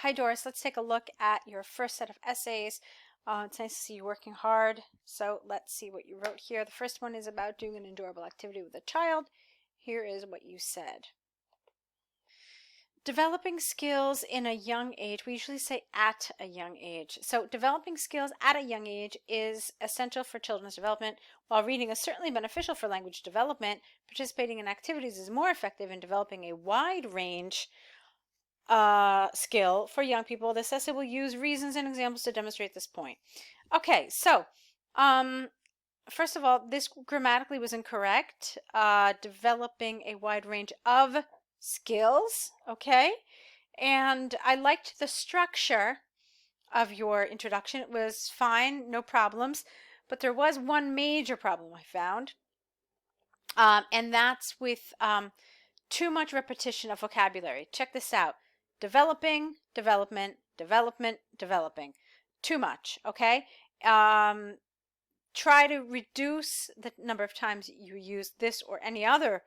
Hi Doris, let's take a look at your first set of essays. It's nice to see you working hard. So let's see what you wrote here. The first one is about doing an enjoyable activity with a child. Here is what you said. Developing skills in a young age. We usually say at a young age. So developing skills at a young age is essential for children's development. While reading is certainly beneficial for language development, participating in activities is more effective in developing a wide range skill for young people. This essay will use reasons and examples to demonstrate this point. Okay, so first of all, this grammatically was incorrect. Developing a wide range of skills, okay? And I liked the structure of your introduction. It was fine, no problems, but there was one major problem I found, and that's with too much repetition of vocabulary. Check this out. Developing, development, development, developing. Too much, okay? Try to reduce the number of times you use this or any other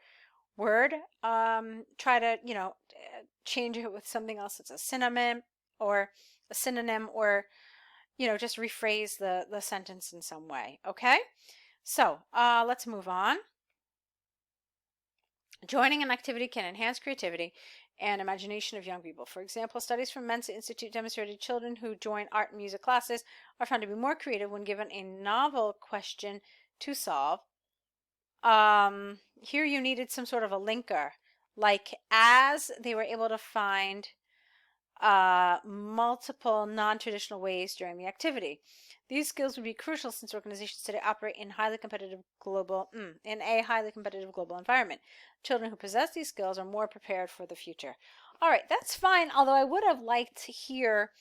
word. Try to, change it with something else that's a synonym or just rephrase the sentence in some way, okay? So let's move on. Joining an activity can enhance creativity and imagination of young people. For example, studies from Mensa Institute demonstrated children who join art and music classes are found to be more creative when given a novel question to solve. Here you needed some sort of a linker, like as they were able to find multiple non-traditional ways during the activity. These skills would be crucial since organizations today operate in a highly competitive global environment. Children who possess these skills are more prepared for the future. All right, that's fine, although I would have liked to hear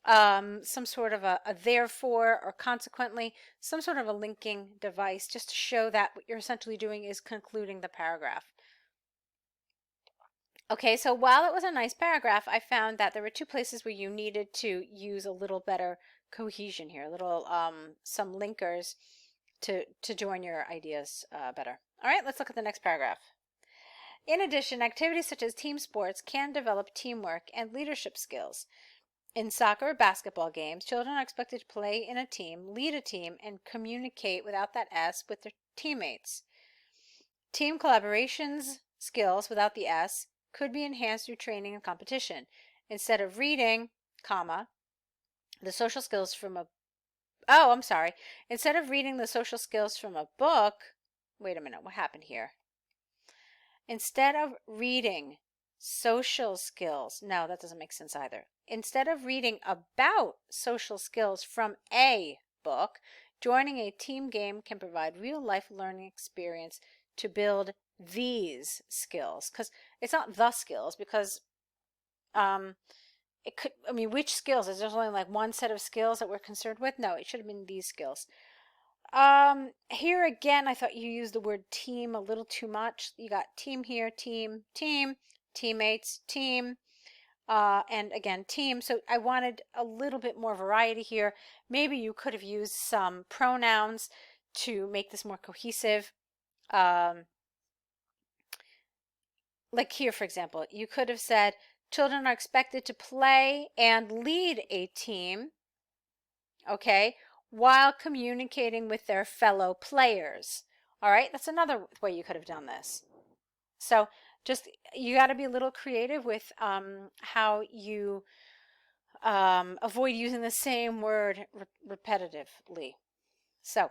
some sort of a therefore or consequently, some sort of a linking device just to show that what you're essentially doing is concluding the paragraph. Okay, so while it was a nice paragraph, I found that there were two places where you needed to use a little better cohesion here, some linkers to join your ideas better. All right, let's look at the next paragraph. In addition, activities such as team sports can develop teamwork and leadership skills. In soccer or basketball games, children are expected to play in a team, lead a team, and communicate without that S with their teammates. Team collaborations skills without the S could be enhanced through training and competition. Instead of reading, the social skills from a Instead of reading the social skills from a book, wait a minute, what happened here? Instead of reading social skills, no, that doesn't make sense either. Instead of reading about social skills from a book, joining a team game can provide real-life learning experience to build these skills. Because it's not the skills, because which skills? Is there only like one set of skills that we're concerned with? No, it should have been these skills. Here again, I thought you used the word team a little too much. You got team here, team, teammates, team, and again, team. So I wanted a little bit more variety here. Maybe you could have used some pronouns to make this more cohesive. Like here, for example, you could have said, children are expected to play and lead a team, okay, while communicating with their fellow players. All right, that's another way you could have done this. So you got to be a little creative with how you avoid using the same word repetitively. So,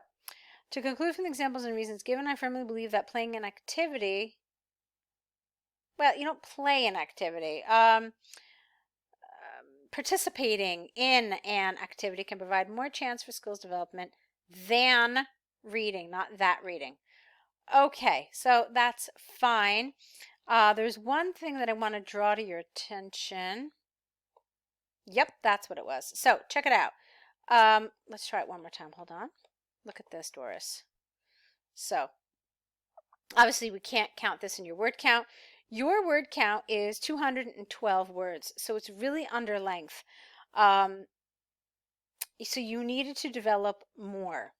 to conclude from the examples and reasons given, I firmly believe that playing an activity, well, you don't play an activity. Participating in an activity can provide more chance for skills development than reading, not that reading. Okay, so that's fine. There's one thing that I want to draw to your attention. Yep, that's what it was. So check it out. Let's try it one more time. Hold on. Look at this, Doris. So obviously we can't count this in your word count. Your word count is 212 words, so it's really under length. So you needed to develop more.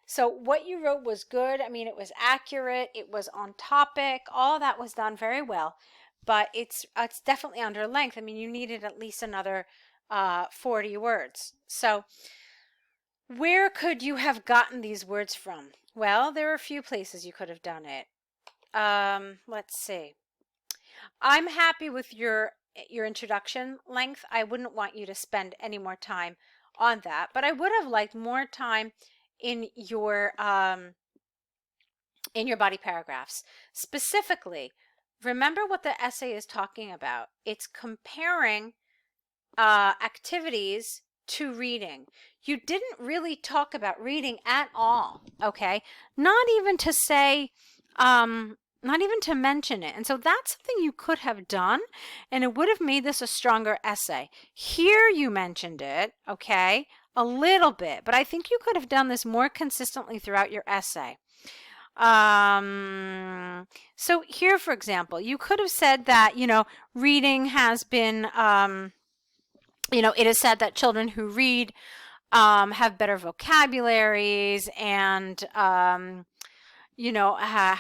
So what you wrote was good. I mean, it was accurate. It was on topic. All that was done very well. but it's definitely under length. I mean, you needed at least another 40 words. So where could you have gotten these words from? Well, there are a few places you could have done it. Let's see. I'm happy with your introduction length. I wouldn't want you to spend any more time on that, but I would have liked more time in your body paragraphs. Specifically, remember what the essay is talking about. It's comparing activities to reading. You didn't really talk about reading at all, okay? Not even to say, not even to mention it. And so that's something you could have done, and it would have made this a stronger essay. Here you mentioned it, okay, a little bit, but I think you could have done this more consistently throughout your essay. So here, for example, you could have said that, reading has been, it is said that children who read have better vocabularies and, have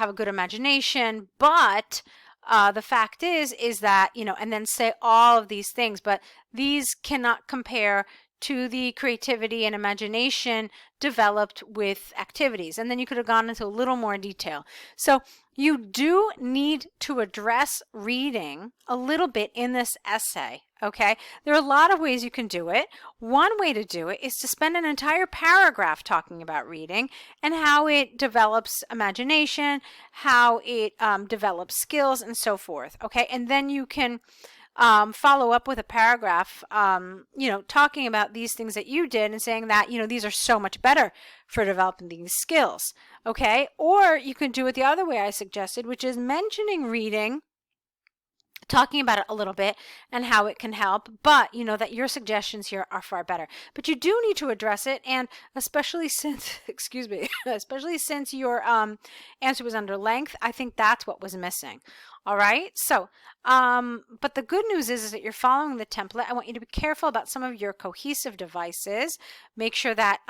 a good imagination. But the fact is that, and then say all of these things, but these cannot compare to the creativity and imagination developed with activities. And then you could have gone into a little more detail. So you do need to address reading a little bit in this essay, okay? There are a lot of ways you can do it. One way to do it is to spend an entire paragraph talking about reading and how it develops imagination, how it develops skills, and so forth, okay? And then you can follow up with a paragraph, talking about these things that you did and saying that, these are so much better for developing these skills, okay? Or you can do it the other way I suggested, which is mentioning reading, talking about it a little bit and how it can help, but that your suggestions here are far better. But you do need to address it, and especially since, especially since your answer was under length, I think that's what was missing. All right, so, but the good news is that you're following the template. I want you to be careful about some of your cohesive devices. Make sure that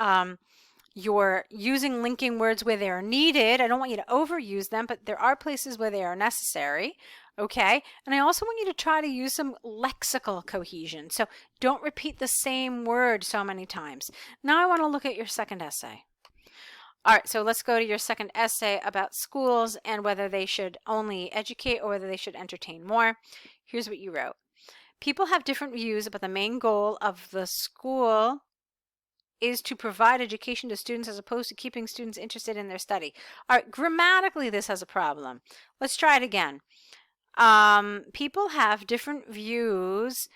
you're using linking words where they are needed. I don't want you to overuse them, but there are places where they are necessary. Okay, and I also want you to try to use some lexical cohesion. So don't repeat the same word so many times. Now I want to look at your second essay. All right, so let's go to your second essay about schools and whether they should only educate or whether they should entertain more. Here's what you wrote. People have different views about the main goal of the school is to provide education to students as opposed to keeping students interested in their study. All right, grammatically this has a problem. Let's try it again. People have different views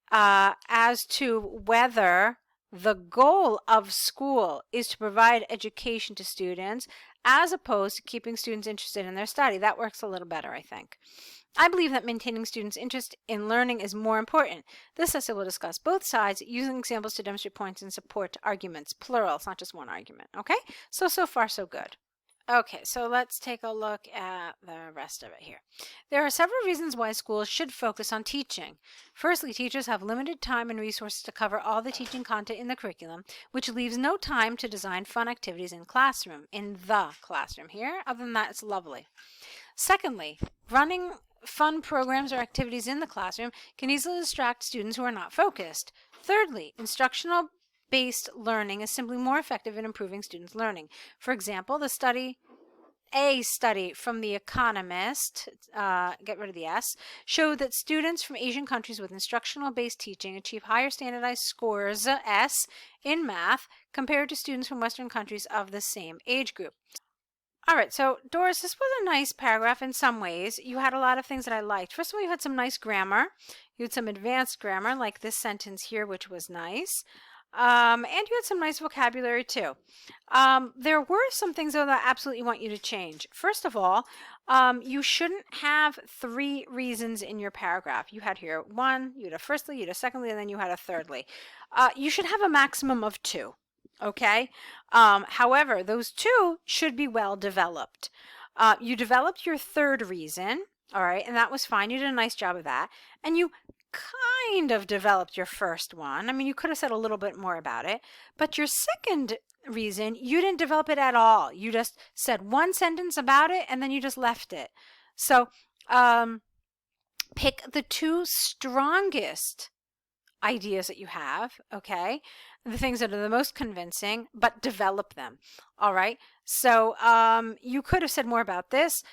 as to whether the goal of school is to provide education to students as opposed to keeping students interested in their study. That works a little better, I think. I believe that maintaining students' interest in learning is more important. This essay will discuss both sides using examples to demonstrate points and support arguments. Plural, it's not just one argument. Okay? So far, so good. Okay, so let's take a look at the rest of it here. There are several reasons why schools should focus on teaching. Firstly, teachers have limited time and resources to cover all the teaching content in the curriculum, which leaves no time to design fun activities in the classroom here. Other than that, it's lovely. Secondly, running fun programs or activities in the classroom can easily distract students who are not focused. Thirdly, instructional-based learning is simply more effective in improving students' learning. For example, a study from The Economist, get rid of the S, showed that students from Asian countries with instructional-based teaching achieve higher standardized scores, S, in math compared to students from Western countries of the same age group. All right, so Doris, this was a nice paragraph in some ways. You had a lot of things that I liked. First of all, you had some nice grammar. You had some advanced grammar, like this sentence here, which was nice. And you had some nice vocabulary too. There were some things though that I absolutely want you to change. First of all, you shouldn't have 3 reasons in your paragraph. You had here 1, you had a firstly, you had a secondly, and then you had a thirdly. You should have a maximum of 2. Okay. However, those 2 should be well developed. You developed your third reason. All right. And that was fine. You did a nice job of that. And you kind of developed your first one. I mean, you could have said a little bit more about it, but your second reason, you didn't develop it at all. You just said one sentence about it and then you just left it. So, Pick the two strongest ideas that you have, okay? The things that are the most convincing, but develop them, all right? So you could have said more about this,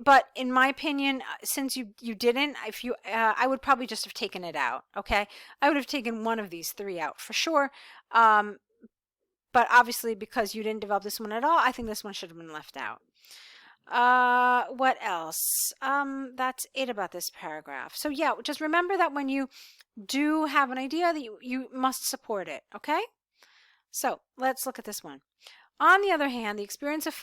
but in my opinion, since you didn't, if you I would probably just have taken it out, okay? I would have taken one of these three out for sure. But obviously because you didn't develop this one at all, I think this one should have been left out. What else? That's it about this paragraph. So yeah, just remember that when you do have an idea that you must support it, okay? So let's look at this one. On the other hand, the experience of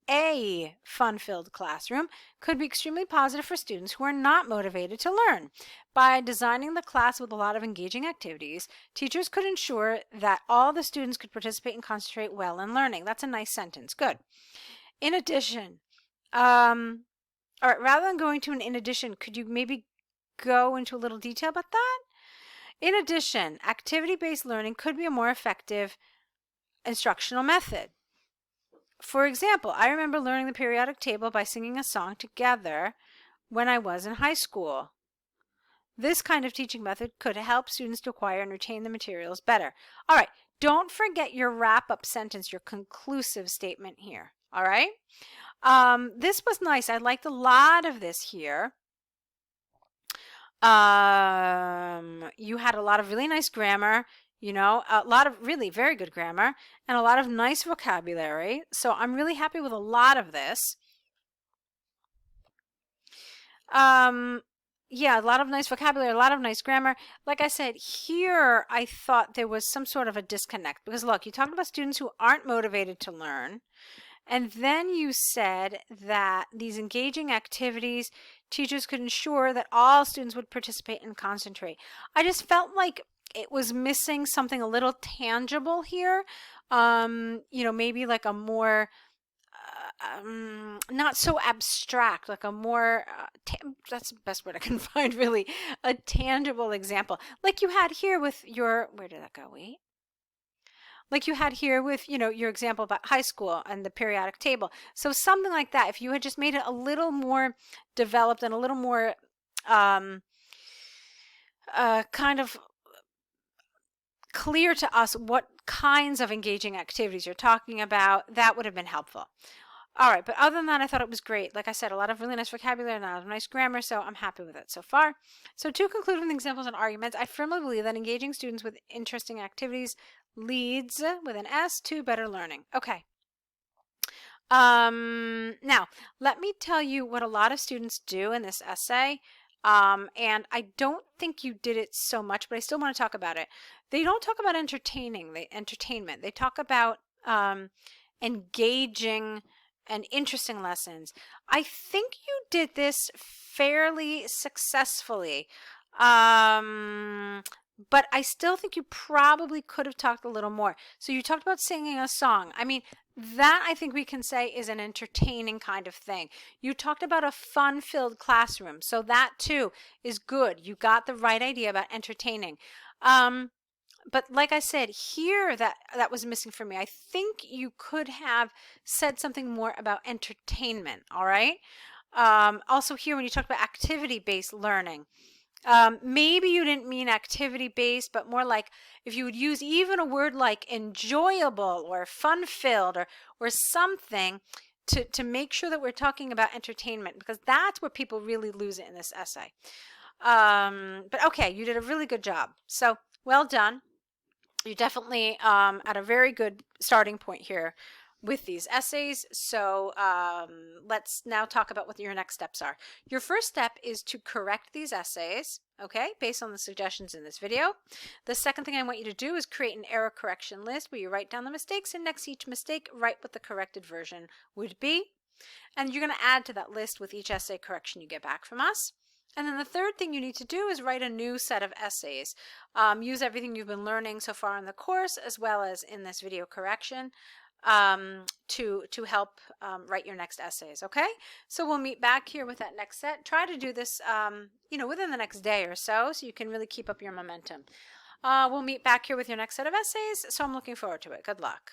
a fun-filled classroom could be extremely positive for students who are not motivated to learn. By designing the class with a lot of engaging activities, teachers could ensure that all the students could participate and concentrate well in learning. That's a nice sentence. Good. In addition, all right, rather than going to an in addition, could you maybe go into a little detail about that? In addition, activity-based learning could be a more effective instructional method. For example, I remember learning the periodic table by singing a song together when I was in high school. This kind of teaching method could help students to acquire and retain the materials better. All right, don't forget your wrap-up sentence, your conclusive statement here. All right, this was nice. I liked a lot of this here. You had a lot of really nice grammar, you know, a lot of really very good grammar and a lot of nice vocabulary. So I'm really happy with a lot of this. Yeah, a lot of nice vocabulary, a lot of nice grammar. Like I said, here I thought there was some sort of a disconnect because look, you talked about students who aren't motivated to learn. And then you said that these engaging activities, teachers could ensure that all students would participate and concentrate. I just felt like it was missing something a little tangible here. You know, maybe like a more, not so abstract, like a more, that's the best word I can find really, a tangible example. Like you had here with your, where did that go? Wait. Like you had here with, you know, your example about high school and the periodic table. So something like that, if you had just made it a little more developed and a little more kind of clear to us what kinds of engaging activities you're talking about, that would have been helpful. All right, but other than that, I thought it was great. Like I said, a lot of really nice vocabulary and a lot of nice grammar, so I'm happy with it so far. So to conclude with examples and arguments, I firmly believe that engaging students with interesting activities leads, with an S, to better learning. Okay. Now, let me tell you what a lot of students do in this essay. And I don't think you did it so much, but I still want to talk about it. They don't talk about entertainment. They talk about engaging and interesting lessons. I think you did this fairly successfully. But I still think you probably could have talked a little more. So you talked about singing a song. I mean, that I think we can say is an entertaining kind of thing. You talked about a fun-filled classroom. So that too is good. You got the right idea about entertaining. But like I said, here that was missing for me. I think you could have said something more about entertainment, all right? Also here when you talked about activity-based learning, maybe you didn't mean activity-based, but more like if you would use even a word like enjoyable or fun-filled or something to make sure that we're talking about entertainment, because that's where people really lose it in this essay. But okay, you did a really good job. So well done. You definitely at a very good starting point here with these essays. So let's now talk about what your next steps are. Your first step is to correct these essays, okay, based on the suggestions in this video. The second thing I want you to do is create an error correction list where you write down the mistakes, and next to each mistake, write what the corrected version would be. And you're going to add to that list with each essay correction you get back from us. And then the third thing you need to do is write a new set of essays. Use everything you've been learning so far in the course as well as in this video correction to help write your next essays, okay? So we'll meet back here with that next set. Try to do this, you know, within the next day or so you can really keep up your momentum. We'll meet back here with your next set of essays, so I'm looking forward to it. Good luck.